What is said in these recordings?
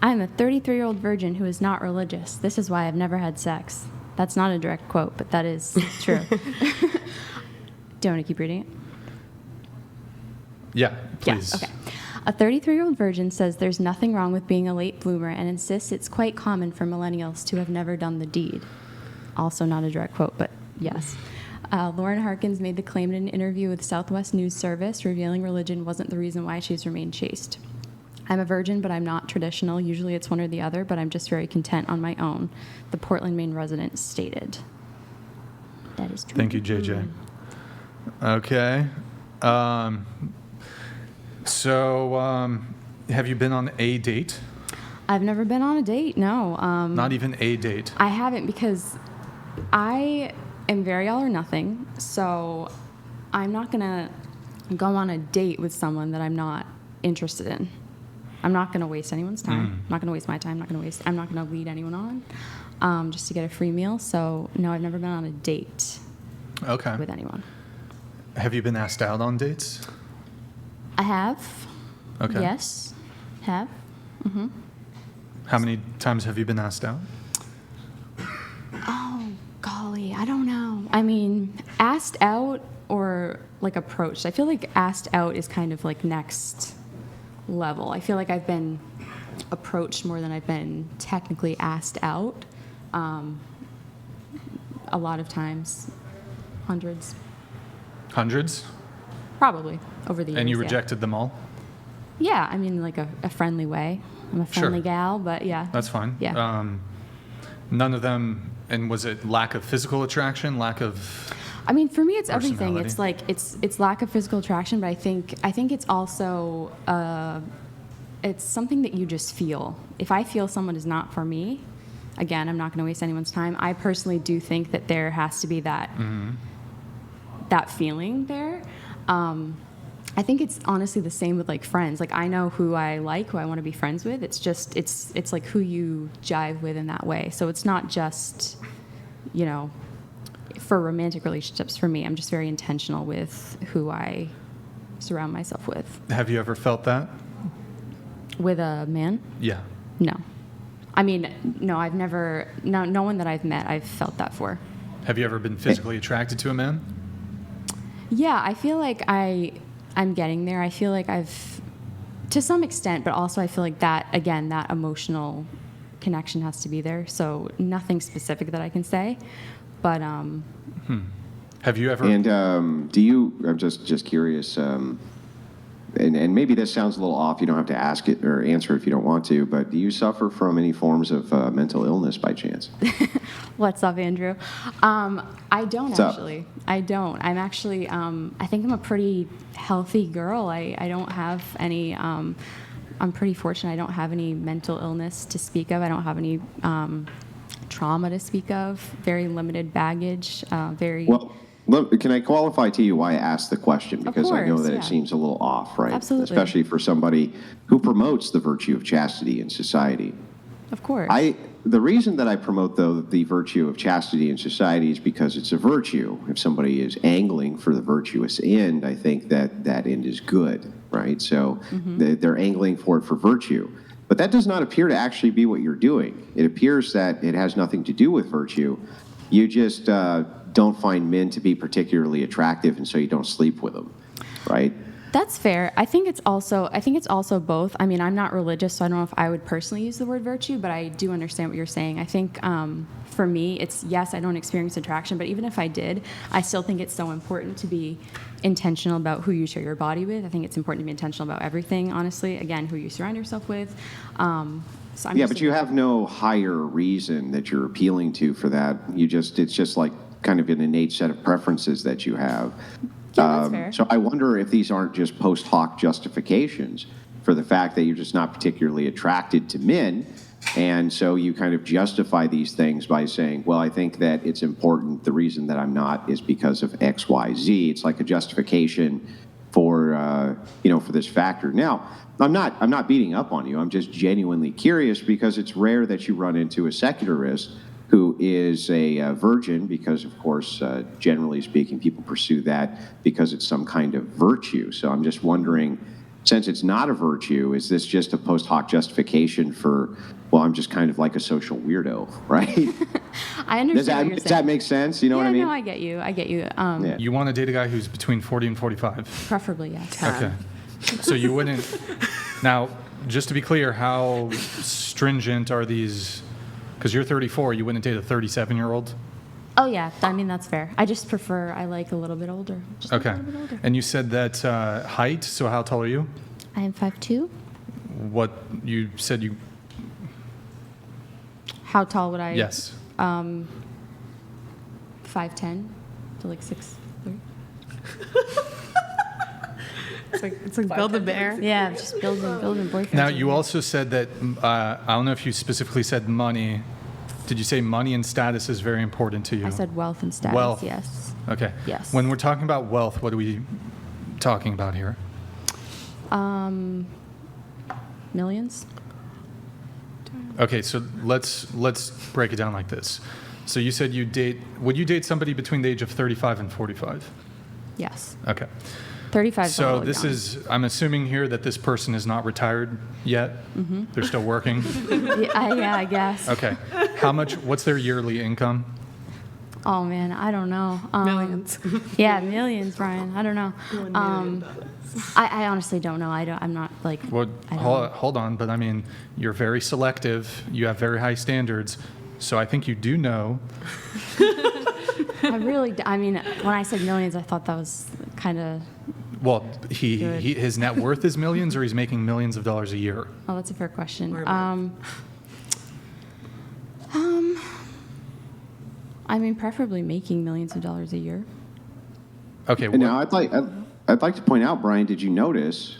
I'm a 33-year-old virgin who is not religious. This is why I've never had sex. That's not a direct quote, but that is true. Do you want to keep reading it? Yeah, please. Yeah, okay. A 33-year-old virgin says there's nothing wrong with being a late bloomer and insists it's quite common for millennials to have never done the deed. Also not a direct quote, but yes. Lauren Harkins made the claim in an interview with Southwest News Service, revealing religion wasn't the reason why she's remained chaste. I'm a virgin, but I'm not traditional. Usually it's one or the other, but I'm just very content on my own, the Portland, Maine resident stated. That is true. Thank you, JJ. Okay. So, have you been on a date? I've never been on a date, no. Not even a date? I haven't, because I am very all or nothing, so I'm not going to go on a date with someone that I'm not interested in. I'm not going to waste anyone's time. I'm not going to waste my time. I'm not going to lead anyone on just to get a free meal. So, no, I've never been on a date with anyone. Have you been asked out on dates? I have. Okay. Yes. Have. Mm-hmm. How many times have you been asked out? Oh, golly. I don't know. I mean, asked out or like approached. I feel like asked out is kind of like next level. I feel like I've been approached more than I've been technically asked out. A lot of times. Hundreds. Hundreds? Probably, over the years. And you yeah. rejected them all? Yeah, I mean, like a friendly way. I'm a friendly gal, but yeah. That's fine. Yeah. None of them, and was it lack of physical attraction, lack of I mean, for me, it's everything. personality? It's like, it's lack of physical attraction, but I think it's also, it's something that you just feel. If I feel someone is not for me, again, I'm not going to waste anyone's time. I personally do think that there has to be that, that feeling there. I think it's honestly the same with like friends. Like I know who I like, who I want to be friends with. It's just, it's like who you jive with in that way. So it's not just, you know, for romantic relationships for me. I'm just very intentional with who I surround myself with. Have you ever felt that? With a man? Yeah. No. I mean, no, I've never, no one that I've met, I've felt that for. Have you ever been physically attracted to a man? Yeah, I feel like I'm getting there. I feel like I've, to some extent, but also I feel like that, again, that emotional connection has to be there. So nothing specific that I can say, but Have you ever? And do you? I'm just curious. And maybe this sounds a little off. You don't have to ask it or answer if you don't want to. But do you suffer from any forms of mental illness by chance? What's up, Andrew? I don't What's up? actually. I don't. I'm actually. I think I'm a pretty healthy girl. I don't have any. I'm pretty fortunate. I don't have any mental illness to speak of. I don't have any trauma to speak of. Very limited baggage. Very. Well, look, can I qualify to you why I asked the question? Because I know course, that yeah. it seems a little off, right? Absolutely. Especially for somebody who promotes the virtue of chastity in society. Of course. The reason that I promote, though, the virtue of chastity in society is because it's a virtue. If somebody is angling for the virtuous end, I think that end is good, right? So they're angling for it for virtue. But that does not appear to actually be what you're doing. It appears that it has nothing to do with virtue. You just don't find men to be particularly attractive, and so you don't sleep with them, right? That's fair. I think it's also both. I mean, I'm not religious, so I don't know if I would personally use the word virtue, but I do understand what you're saying. I think for me, it's, yes, I don't experience attraction, but even if I did, I still think it's so important to be intentional about who you share your body with. I think it's important to be intentional about everything, honestly. Again, who you surround yourself with. So But you have no higher reason that you're appealing to for that. It's just like kind of an innate set of preferences that you have. Yeah, that's fair. So I wonder if these aren't just post hoc justifications for the fact that you're just not particularly attracted to men. And so you kind of justify these things by saying, well, I think that it's important. The reason that I'm not is because of X, Y, Z. It's like a justification for, for this factor. Now, I'm not beating up on you. I'm just genuinely curious because it's rare that you run into a secularist who is a virgin because, of course, generally speaking, people pursue that because it's some kind of virtue. So I'm just wondering, since it's not a virtue, is this just a post hoc justification for, well, I'm just kind of like a social weirdo, right? I understand Does what you're does saying. that make sense? You know yeah, what I mean? no, I get you. I get you. Yeah. You want to date a guy who's between 40 and 45? Preferably, yes. Okay. So you wouldn't. Now, just to be clear, how stringent are these? Because you're 34, you wouldn't date a 37-year-old? Oh, yeah. I mean, that's fair. I just prefer, I like a little bit older. Just Okay. a little bit older. And you said that height, so how tall are you? I am 5'2". What you said you. How tall would I? Yes. 5'10" to like 6'3". It's like Build a Bear. Yeah, just building boyfriends. Now, you also said that, I don't know if you specifically said money. Did you say money and status is very important to you? I said wealth and status, Wealth. yes. Okay. Yes. When we're talking about wealth, what are we talking about here? Millions? Okay, so let's break it down like this. So you said would you date somebody between the age of 35 and 45? Yes. Okay. 35 is a So little this young. I'm assuming here that this person is not retired yet? Mm-hmm. They're still working? Yeah, I guess. Okay. What's their yearly income? Oh, man, I don't know. Millions. Yeah, millions, Brian. I don't know. I honestly don't know. I'm not like. Well, I don't- hold on, but I mean, you're very selective. You have very high standards. So I think you do know. I really. I mean, when I said millions, I thought that was kind of. Well, Good. his net worth is millions, or he's making millions of dollars a year. Oh, that's a fair question. Or a I mean, preferably making millions of dollars a year. Okay. And now I'd like to point out, Brian, did you notice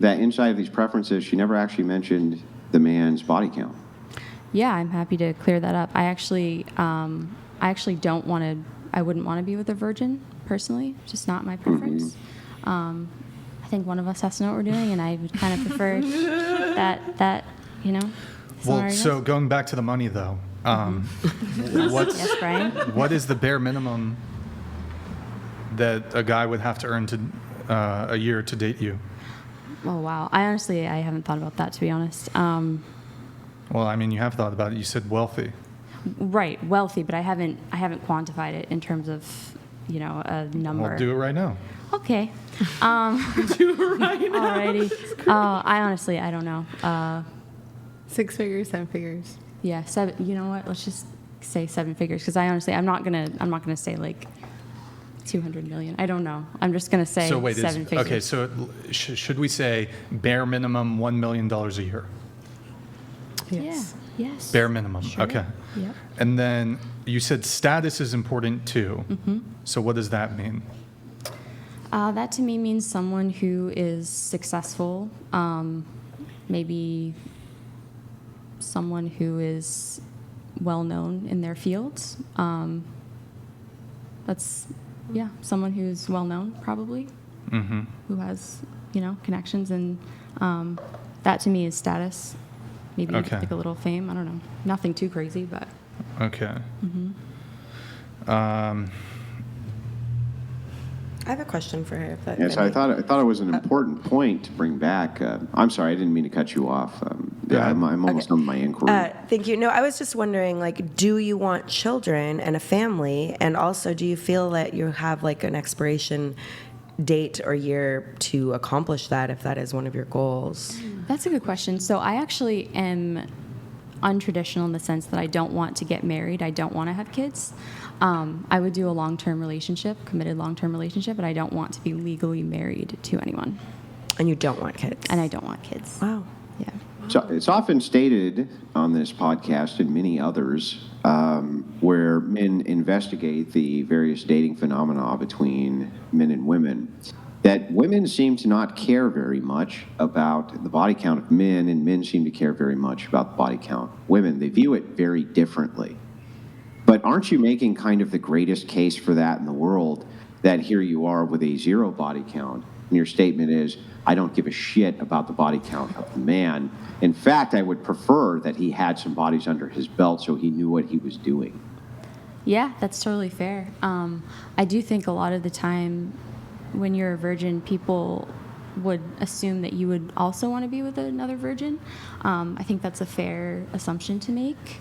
that inside of these preferences, she never actually mentioned the man's body count? Yeah, I'm happy to clear that up. I actually don't want to. I wouldn't want to be with a virgin personally. Just not my preference. I think one of us has to know what we're doing, and I would kind of prefer that Well, scenario. so going back to the money, though, Yes, Brian. what is the bare minimum that a guy would have to earn a year to date you? Oh wow. I haven't thought about that, to be honest. Well, I mean, you have thought about it. You said wealthy. Right, wealthy, but I haven't quantified it in terms of a number. We'll do it right now. Okay. Alrighty. I honestly I don't know. 6 figures, 7 figures. Yeah, 7. You know what? Let's just say 7 figures, because I honestly I'm not gonna say like 200 million. I don't know. I'm just gonna say So wait, 7 figures. okay, so should we say bare minimum $1 million a year? Yes. Yeah. Yes. Bare minimum. Sure. Okay. Yep. And then you said status is important too. Mm-hmm. So what does that mean? That to me means someone who is successful, maybe someone who is well known in their fields. That's someone who's well known probably, Mm-hmm. who has connections, and that to me is status. Maybe Okay. like a little fame. I don't know. Nothing too crazy, but Okay. I have a question for her. If that, Yes, I thought it was an important point to bring back. I'm sorry, I didn't mean to cut you off. Go ahead. I'm almost done with my inquiry. Thank you. No, I was just wondering, like, do you want children and a family? And also, do you feel that you have, like, an expiration date or year to accomplish that, if that is one of your goals? that's a good question. So I actually am untraditional in the sense that I don't want to get married. I don't want to have kids. I would do a long-term relationship, committed long-term relationship, but I don't want to be legally married to anyone. And you don't want kids? And I don't want kids. Wow. Yeah. So it's often stated on this podcast and many others where men investigate the various dating phenomena between men and women, that women seem to not care very much about the body count of men, and men seem to care very much about the body count of women. They view it very differently. But aren't you making kind of the greatest case for that in the world, that here you are with a 0 body count, and your statement is, I don't give a shit about the body count of the man. In fact, I would prefer that he had some bodies under his belt so he knew what he was doing. Yeah, that's totally fair. I do think a lot of the time when you're a virgin, people would assume that you would also want to be with another virgin. I think that's a fair assumption to make.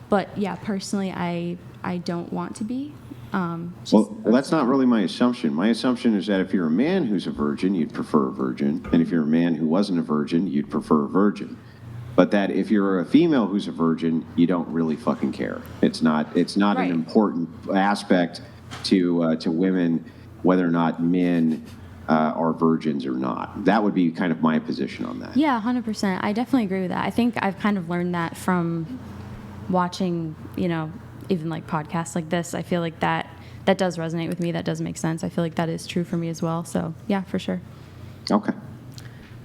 But yeah, personally, I don't want to be. Well, that's not really my assumption. My assumption is that if you're a man who's a virgin, you'd prefer a virgin. And if you're a man who wasn't a virgin, you'd prefer a virgin. But that if you're a female who's a virgin, you don't really fucking care. It's not Right. an important aspect to women whether or not men are virgins or not. That would be kind of my position on that. Yeah, 100%. I definitely agree with that. I think I've kind of learned that from watching, even like podcasts like this. I feel like that does resonate with me. That does make sense. I feel like that is true for me as well. So yeah, for sure. Okay.